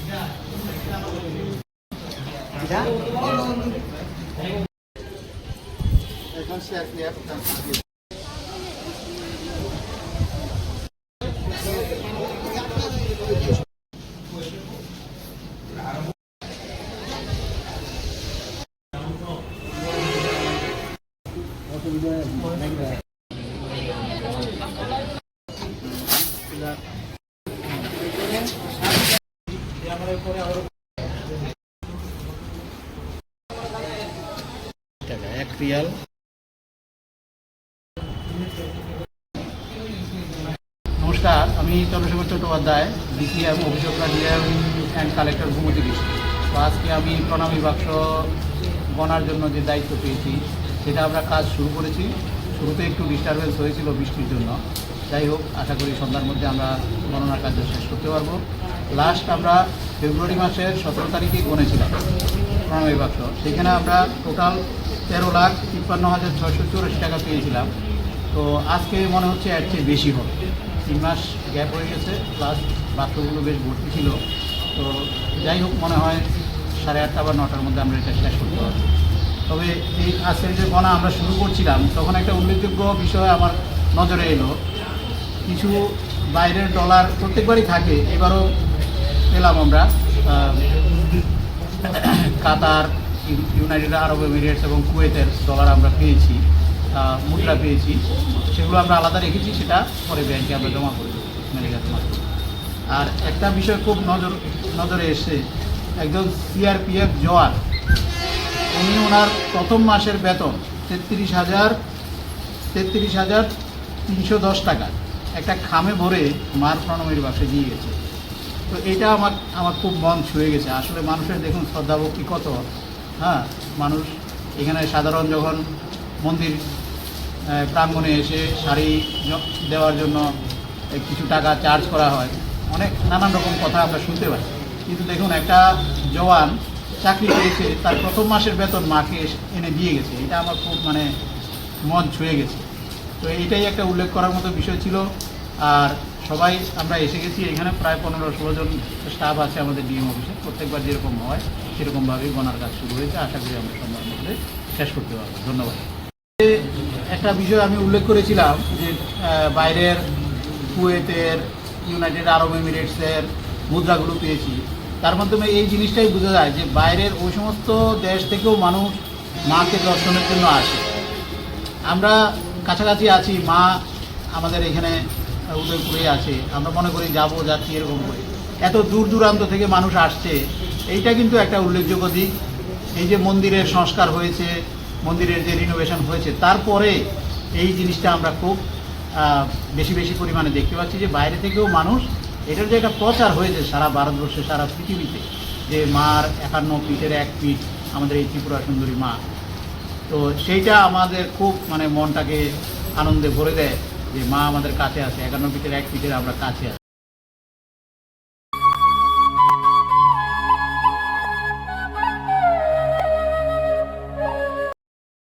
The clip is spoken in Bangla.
এখন শেয়ার ক্লিয়ার টাকা 1 রিয়াল। নমস্কার, আমি চন্দ্রশেখর চট্টোপাধ্যায়, ডিসিএম অভিযোগরা ডিএম অ্যান্ড কালেক্টর ভূমতি ডিস্ট্রিক্ট। তো আজকে আমি প্রণামী বাক্স গণার জন্য যে দায়িত্ব পেয়েছি সেটা আমরা কাজ শুরু করেছি। শুরুতে একটু ডিস্টারবেন্স হয়েছিল বৃষ্টির জন্য, যাই হোক আশা করি সন্ধ্যার মধ্যে আমরা গণনার কাজ শেষ করতে পারবো। লাস্ট আমরা ফেব্রুয়ারি মাসের 17 তারিখে গণেছিলাম প্রণামী বাক্স, সেখানে আমরা টোটাল 13,53,684 টাকা পেয়েছিলাম। তো আজকে মনে হচ্ছে এর চেয়ে বেশি হবে, 3 মাস গ্যাপ হয়ে গেছে, প্লাস বাক্সগুলো বেশ ভর্তি ছিল। তো যাই হোক মনে হয় 8:30 বা 9টার মধ্যে আমরা এটা শেষ করতে পারবো। তবে এই আজকের যে গণনা আমরা শুরু করছিলাম তখন একটা উল্লেখযোগ্য বিষয় আমার নজরে এলো। কিছু বাইরের ডলার প্রত্যেকবারই থাকে, এবারও পেলাম আমরা কাতার, ইউনাইটেড আরব এমিরেটস এবং কুয়েতের ডলার আমরা পেয়েছি, মুদ্রা পেয়েছি। সেগুলো আমরা আলাদা রেখেছি, সেটা পরে ব্যাংকে আমরা জমা করে দেবো, আমেরিকা জমা করব। আর একটা বিষয় খুব নজরে এসছে, একজন সিআরপিএফ জওয়ান, উনি ওনার প্রথম মাসের বেতন 33,310 টাকা একটা খামে ভরে মার প্রণামীর বাক্সে দিয়ে গেছে। তো এটা আমার খুব মন ছুঁয়ে গেছে। আসলে মানুষের দেখুন শ্রদ্ধাভক্তি কত, হ্যাঁ। মানুষ এখানে সাধারণ যখন মন্দির প্রাঙ্গণে এসে শাড়ি দেওয়ার জন্য কিছু টাকা চার্জ করা হয়, অনেক নানান রকম কথা আমরা শুনতে পাই। কিন্তু দেখুন একটা জওয়ান চাকরি পেয়েছে, তার প্রথম মাসের বেতন মাকে এনে দিয়ে গেছে। এটা আমার খুব মন ছুঁয়ে গেছে। তো এইটাই একটা উল্লেখ করার মতো বিষয় ছিল। আর সবাই আমরা এসে গেছি, এখানে প্রায় 15-16 জন স্টাফ আছে আমাদের ডিএম অফিসে। প্রত্যেকবার যেরকম হয় সেরকমভাবেই গণার কাজ শুরু হয়েছে, আশা করি আমরা সন্ধ্যার মধ্যে শেষ করতে পারবো। ধন্যবাদ। একটা বিষয় আমি উল্লেখ করেছিলাম যে বাইরের কুয়েতের, ইউনাইটেড আরব এমিরেটসের মুদ্রাগুলো পেয়েছি। তার মাধ্যমে এই জিনিসটাই বোঝা যায় যে বাইরের ওই সমস্ত দেশ থেকেও মানুষ মাকে দর্শনের জন্য আসে। আমরা কাছাকাছি আছি, মা আমাদের এখানে উদয়পুরে আছে, আমরা মনে করি যাচ্ছি এরকম করে। এত দূর দূরান্ত থেকে মানুষ আসছে, এইটা কিন্তু একটা উল্লেখযোগ্য দিক। এই যে মন্দিরের সংস্কার হয়েছে, মন্দিরের যে রিনোভেশন হয়েছে, তারপরে এই জিনিসটা আমরা খুব বেশি পরিমাণে দেখতে পাচ্ছি যে বাইরে থেকেও মানুষ, এটার যে একটা প্রচার হয়েছে সারা ভারতবর্ষে, সারা পৃথিবীতে, যে মার 51 পিঠের 1 পিঠ আমাদের এই ত্রিপুরা সুন্দরী মা। তো সেইটা আমাদের খুব মনটাকে আনন্দে ভরে দেয় যে মা আমাদের কাছে আছে, 51 পিঠের 1 পিঠের আমরা কাছে আছি।